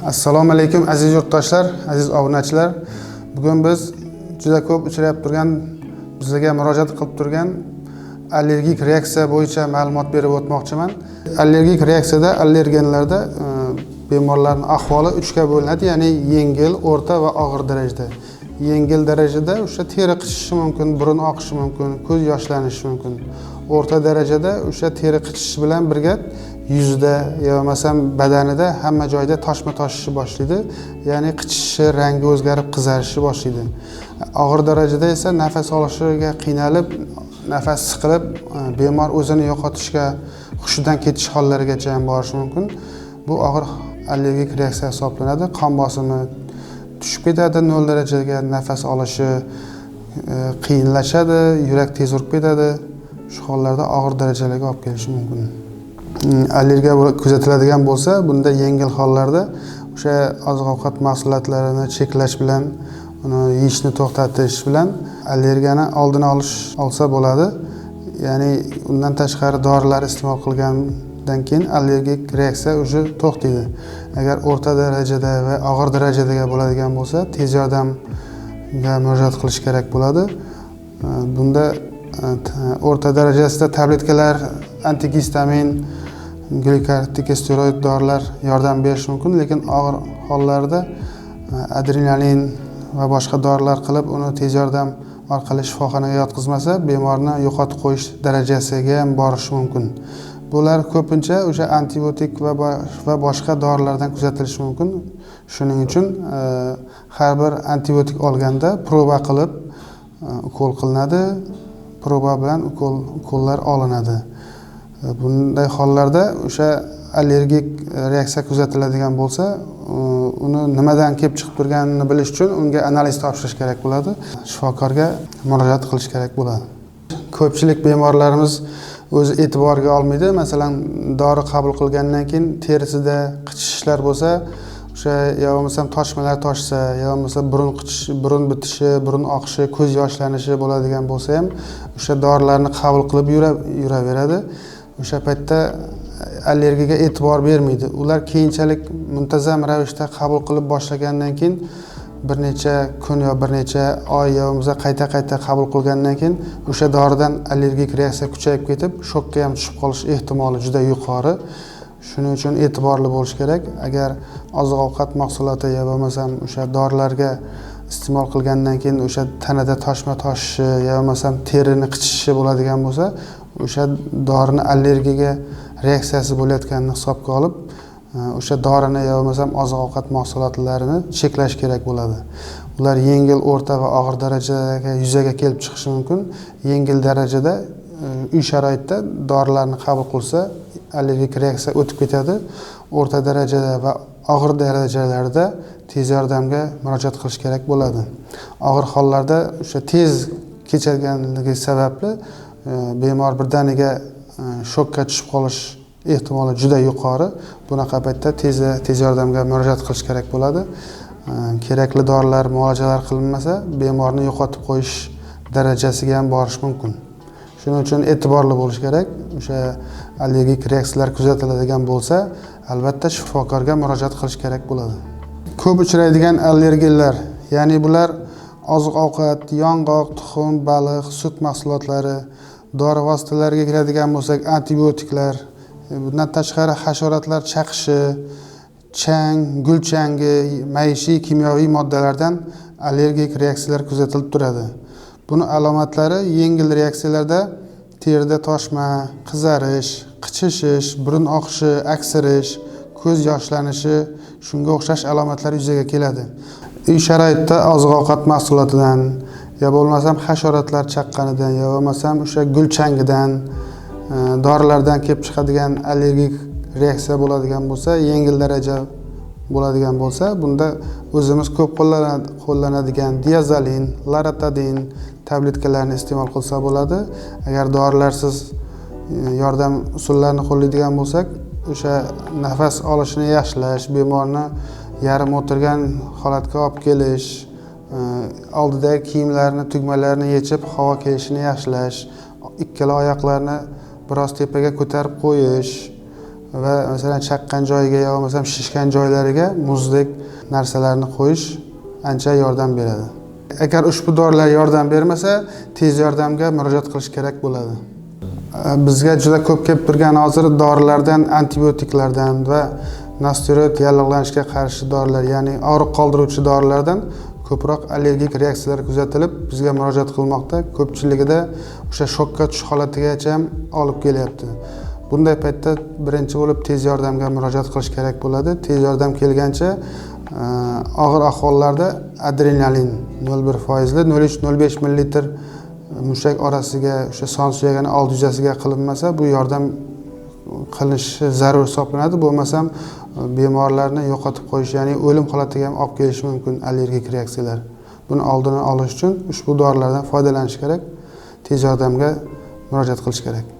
Assalomu alaykum aziz yurtdoshlar, aziz obunachilar. Bugun biz juda ko'p uchrayib turgan, bizga murojaat qilib turgan allergik reaksiya bo'yicha ma'lumot berib o'tmoqchiman. Allergik reaksiyada, allergenlarda bemorlarning ahvoli 3 ga bo'linadi, ya'ni yengil, o'rta va og'ir darajada. Yengil darajada o'sha teri qichishi mumkin, burun oqishi mumkin, ko'z yoshlanishi mumkin. O'rta darajada o'sha teri qichishi bilan birga yuzda yo bo'lmasam badanida hamma joyda toshma toshishi boshlaydi, ya'ni qichishi, rangi o'zgarib qizarishi boshlaydi. Og'ir darajada esa nafas olishiga qiynalib, nafas siqilib, bemor o'zini yo'qotishga, hushidan ketish hollarigacha ham borishi mumkin. Bu og'ir allergik reaksiya hisoblanadi. Qon bosimi tushib ketadi 0 darajaga, nafas olishi qiyinlashadi, yurak tez urib ketadi. Shu hollarda og'ir darajalarga olib kelishi mumkin. Allergiya kuzatiladigan bo'lsa, bunda yengil hollarda o'sha oziq-ovqat mahsulotlarini cheklash bilan, uni yeyishni to'xtatish bilan allergiyani oldini olsa bo'ladi. Ya'ni undan tashqari dorilar iste'mol qilgandan keyin allergik reaksiya o'zi to'xtaydi. Agar o'rta darajada va og'ir darajadagi bo'ladigan bo'lsa, tez yordamga murojaat qilish kerak bo'ladi. Bunda o'rta darajasida tabletkalar, antigistamin, glikokortikosteroid dorilar yordam berishi mumkin, lekin og'ir hollarda adrenalin va boshqa dorilar qilib uni tez yordam orqali shifoxonaga yotqizmasa, bemorni yo'qotib qo'yish darajasiga ham borishi mumkin. Bular ko'pincha o'sha antibiotik va boshqa dorilardan kuzatilishi mumkin. Shuning uchun har bir antibiotik olganda proba qilib ukol qilinadi. Proba bilan ukollar olinadi. Bunday hollarda o'sha allergik reaksiya kuzatiladigan bo'lsa, uni nimadan kelib chiqib turganini bilish uchun unga analiz topshirish kerak bo'ladi. Shifokorga murojaat qilish kerak bo'ladi. Ko'pchilik bemorlarimiz o'zi e'tiborga olmaydi. Masalan, dori qabul qilgandan keyin terisida qichishishlar bo'lsa, o'sha yo bo'lmasam toshmalar toshsa, yo bo'lmasa burun bitishi, burun oqishi, ko'z yoshlanishi bo'ladigan bo'lsa ham o'sha dorilarni qabul qilib yuraveradi. O'sha paytda allergiyaga e'tibor bermaydi. Ular keyinchalik muntazam ravishda qabul qilib boshlagandan keyin bir necha kun yo bir necha oy yo bo'lmasa qayta qabul qilgandan keyin o'sha doridan allergik reaksiya kuchayib ketib, shokka ham tushib qolish ehtimoli juda yuqori. Shuning uchun e'tiborli bo'lish kerak. Agar oziq-ovqat mahsuloti yo bo'lmasam o'sha dorilarga iste'mol qilgandan keyin o'sha tanada toshma toshishi yo bo'lmasam terini qichishi bo'ladigan bo'lsa, o'sha dorini allergiyaga reaksiyasi bo'layotganini hisobga olib, o'sha dorini yo bo'lmasam oziq-ovqat mahsulotlarini cheklash kerak bo'ladi. Ular yengil, o'rta va og'ir darajadagi yuzaga kelib chiqishi mumkin. Yengil darajada uy sharoitida dorilarni qabul qilsa, allergik reaksiya o'tib ketadi. O'rta darajada va og'ir darajalarda tez yordamga murojaat qilish kerak bo'ladi. Og'ir hollarda o'sha tez kechadiganligi sababli bemor birdaniga shokka tushib qolish ehtimoli juda yuqori. Bunaqa paytda tez yordamga murojaat qilish kerak bo'ladi. Kerakli dorilar, muolajalar qilinmasa, bemorni yo'qotib qo'yish darajasiga ham borish mumkin. Shuning uchun e'tiborli bo'lish kerak. O'sha allergik reaksiyalar kuzatiladigan bo'lsa, albatta shifokorga murojaat qilish kerak bo'ladi. Ko'p uchraydigan allergenlar, ya'ni bular oziq-ovqat, yong'oq, tuxum, baliq, sut mahsulotlari, dori vositalariga kiradigan bo'lsak, antibiotiklar, bundan tashqari hasharotlar chaqishi, chang, gul changi, maishiy kimyoviy moddalardan allergik reaksiyalar kuzatilib turadi. Buni alomatlari yengil reaksiyalarda terida toshma, qizarish, qichishish, burun oqishi, aksirish, ko'z yoshlanishi, shunga o'xshash alomatlar yuzaga keladi. Uy sharoitida oziq-ovqat mahsulotidan, yo bo'lmasam hasharotlar chaqqanidan, yo bo'lmasam o'sha gul changidan, dorilardan kelib chiqadigan allergik reaksiya bo'ladigan bo'lsa, yengil daraja bo'ladigan bo'lsa, bunda o'zimiz ko'p qo'llanadigan diazolin, loratadin tabletkalarni iste'mol qilsa bo'ladi. Agar dorilarsiz yordam usullarini qo'llaydigan bo'lsak, o'sha nafas olishini yaxshilash, bemorni yarim o'tirgan holatga olib kelish, oldidagi kiyimlarni, tugmalarini yechib havo kelishini yaxshilash, ikkala oyoqlarni biroz tepaga ko'tarib qo'yish, va masalan chaqqan joyiga yo bo'lmasam shishgan joylariga muzdek narsalarni qo'yish ancha yordam beradi. Agar ushbu dorilar yordam bermasa, tez yordamga murojaat qilish kerak bo'ladi. Bizga juda ko'p kelib turgan hozir dorilardan, antibiotiklardan va nosteroid yallig'lanishga qarshi dorilar, ya'ni og'riq qoldiruvchi dorilardan ko'proq allergik reaksiyalar kuzatilib, bizga murojaat qilmoqda. Ko'pchiligida o'sha shokka tush holatigacha ham olib kelyapti. Bunday paytda birinchi bo'lib tez yordamga murojaat qilish kerak bo'ladi. Tez yordam kelgancha og'ir ahvollarda adrenalin 0,1% 0,3-0,5 ml mushak orasiga, o'sha son suyagini old yuzasiga qilinmasa, bu yordam qilinishi zarur hisoblanadi. Bo'lmasam bemorlarni yo'qotib qo'yish, ya'ni o'lim holatiga ham olib kelishi mumkin allergik reaksiyalar. Buni oldini olish uchun ushbu dorilardan foydalanish kerak, tez yordamga murojaat qilish kerak.